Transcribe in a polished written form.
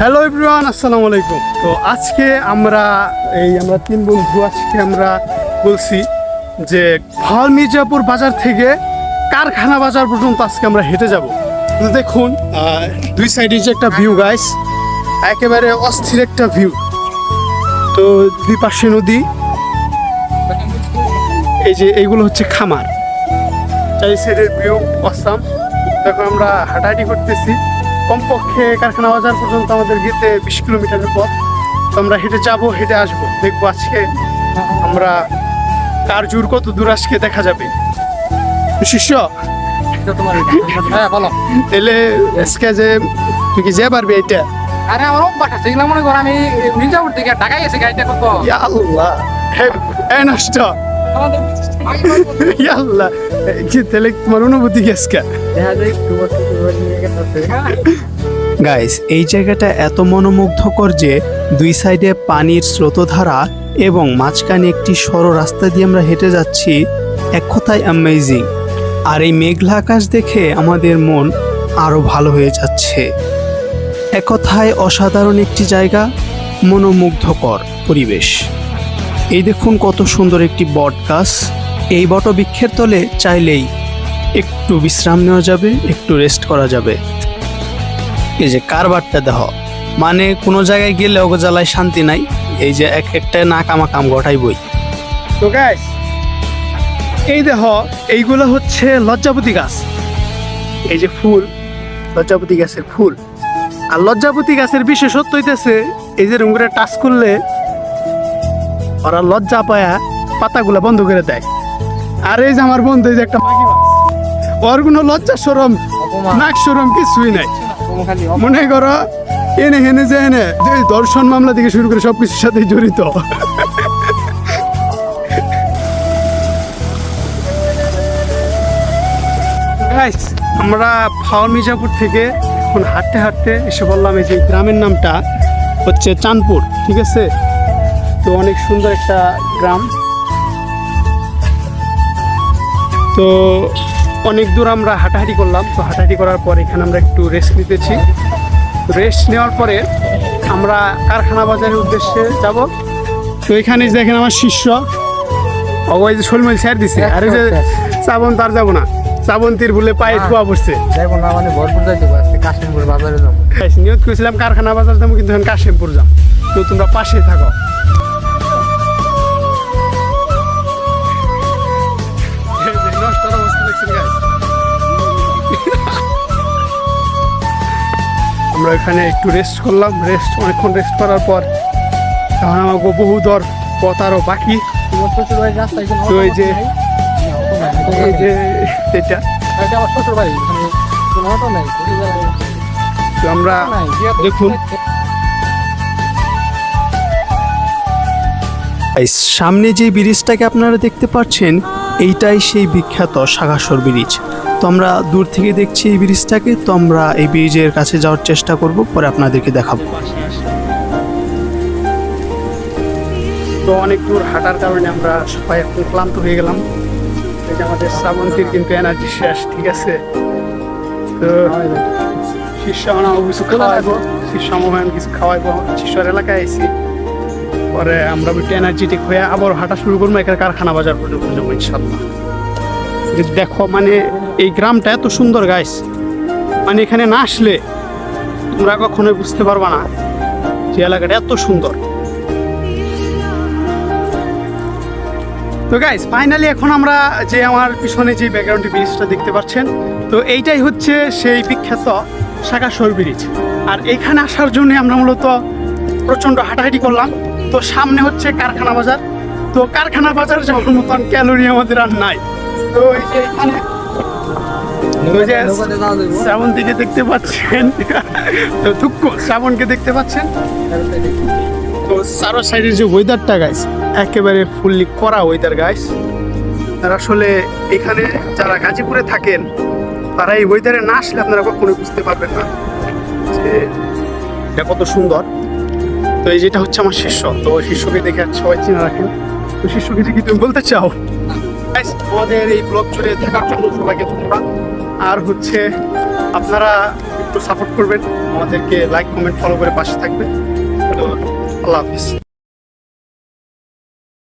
Hello everyone, আসসালামু আলাইকুম। তো আজকে আমরা তিন বন্ধু আজকে আমরা বলছি যে ভাওয়াল মির্জাপুর বাজার থেকে কারখানা বাজার পর্যন্ত আজকে আমরা হেঁটে যাব। তো দেখুন দুই সাইডে যে একটা ভিউ গাইস, একেবারে অস্থির একটা ভিউ। তো দুই পাশে নদী, এই যে এইগুলো হচ্ছে খামার, চাই সাইডের ভিউ অসাম। দেখো আমরা হাঁটাহাঁটি করতেছি, কমপক্ষে কারখানা বাজার পর্যন্ত আমাদের যেতে 20 কিলোমিটারের পথ। তো আমরা হেঁটে যাবো, হেঁটে আসবো, দেখবো আজকে আমরা কার জোর কত দূর আজকে দেখা যাবে। শিষ্য বলো তাহলে আজকে যে তুই কি যে পারবি এইটা? আরে আমার বাসা সেগুলো মনে করো আমি মির্জাপুর থেকে ঢাকায় গেছি গাড়িটা কত ইয়া আল্লাহ, এই নষ্ট ইয়া আল্লাহ, কি তাহলে তোমার অনুভূতি কি আজকে? গাইস, এই জায়গাটা এত মনোমুগ্ধকর যে দুই সাইডে পানির স্রোতধারা এবং মাঝখানে একটি সরু রাস্তা দিয়ে আমরা হেঁটে যাচ্ছি। এক কথায় অ্যামেজিং। আর এই মেঘলা আকাশ দেখে আমাদের মন আরো ভালো হয়ে যাচ্ছে। এক কথায় অসাধারণ একটি জায়গা, মনোমুগ্ধকর পরিবেশ। এই দেখুন কত সুন্দর একটি বট গাছ। এই বটবৃক্ষের তলে চাইলেই একটু বিশ্রাম নেওয়া যাবে, একটু রেস্ট করা যাবে। এই যে কারবারটা দেহ, মানে কোনো জায়গায় গেলে ওগো জ্বালায় শান্তি নাই। এই যে এক একটা নাকামাকাম ঘটাই বই। তো গাইস, এই দেহ এইগুলো হচ্ছে লজ্জাপতি গাছ। এই যে ফুল, লজ্জাপতি গাছের ফুল। আর লজ্জাপতি গাছের বিশেষত্ব হইতেছে এই যে রুমগুলো টাচ করলে ওরা লজ্জা পায়া পাতাগুলা বন্ধ করে দেয়। আর এই যে আমার বন্ধু, এই যে একটা মাগি মাছ, ওর কোনো লজ্জা সরম নাক সরম কিছুই নাই। মনে করো এনে হেনে যে এনে যে দর্শন মামলা থেকে শুরু করে সবকিছুর সাথে জড়িত। আমরা ভাওয়াল মির্জাপুর থেকে এখন হাঁটতে হাঁটতে এসে বললাম এই যে গ্রামের নামটা হচ্ছে চাঁদপুর, ঠিক আছে? তো অনেক সুন্দর একটা গ্রাম। তো অনেক দূর আমরা হাঁটাহাঁটি করলাম। তো হাঁটাহাঁটি করার পর এখানে আমরা একটু রেস্ট নিতেছি। রেস্ট নেওয়ার পরে আমরা কারখানা বাজারের উদ্দেশ্যে যাব। তো এখানে দেখেন আমার শিষ্য ওই যে শোলমল ছেড়ে দিছে। আর এই যে শ্রাবণ, তার যাবো না, শ্রাবন্তীর ভুলে পায়ে ধোয়া পড়ছে। মানে ভরপুর যাইতে কাশিমপুর বাজারে যাবো। নিয়ত করেছিলাম কারখানা বাজার যাবো, কিন্তু এখন কাশিমপুর যাম। তো তোমরা পাশে থাকো। আমরা এখানে একটু রেস্ট করলাম। অনেকক্ষণ রেস্ট করার পর এখন আমাকে বহু দর পথ আরও বাকি। তো এই যে এটা তো আমরা দেখুন সামনে যে ব্রিজটাকে আপনারা দেখতে পাচ্ছেন, এইটাই সেই বিখ্যাত সাগাসর ব্রিজ। তো আমরা দূর থেকে দেখছি এই ব্রিজটাকে। তো আমরা এই ব্রিজের কাছে যাওয়ার চেষ্টা করব, পরে আপনাদেরকে দেখাবো। তো অনেক দূর হাঁটার কারণে আমরা সবাই এখন ক্লান্ত হয়ে গেলাম। এই যে আমাদের শ্রাবন্তীর কিন্তু এনার্জি শেষ, ঠিক আছে? তো শিষ্য কিছু খাওয়াইবো, শিষ্য মোহন কিছু খাওয়াইবো। শিষ্যর এলাকায় আইসি, পরে আমরা একটু এনার্জেটিক হয়ে আবার হাঁটা শুরু করবো। এখানে কারখানা বাজার পর্যন্ত যাবো ইনশাল্লাহ। দেখো মানে এই গ্রামটা এত সুন্দর গাইস, মানে এখানে না আসলে তোমরা কখনোই বুঝতে পারবা না যে এলাকাটা এত সুন্দর। তো গাইস ফাইনালি এখন আমরা যে আমার পিছনে যে ব্যাকগ্রাউন্ডে ব্রিজটা দেখতে পাচ্ছেন, তো এইটাই হচ্ছে সেই বিখ্যাত সাগাসর ব্রিজ। আর এইখানে আসার জন্য আমরা মূলত প্রচণ্ড হাঁটাহাঁটি করলাম। তো সামনে হচ্ছে কারখানা বাজার। তো কারখানা বাজার যাওয়ার মতন ক্যালোরি আমাদের আর নাই। তো এই যে এখানে শ্রাবণ দিকে দেখতে পাচ্ছেন, তো থুক্কু শ্রাবণকে দেখতে পাচ্ছেন। তো চারো সাইডের যে ওয়েদারটা গাইস, একেবারে ফুললি করা ওয়েদার গাইস। আর আসলে এখানে যারা গাজীপুরে থাকেন তারা এই ওয়েদারে না আসলে আপনারা কখনোই বুঝতে পারবেন না যে এটা কত সুন্দর। তো এই যেটা হচ্ছে আমার শিষ্য। তো শিষ্যকে দেখে সবাই চিনে রাখেন। তো শিষ্যকে কি তুমি বলতে চাও? আমাদের এই ব্লগ জুড়ে থাকার জন্য সবাইকে ধন্যবাদ। আর হচ্ছে আপনারা একটু সাপোর্ট করবেন, আমাদেরকে লাইক কমেন্ট ফলো করে পাশে থাকবেন। তো আল্লাহ হাফিজ।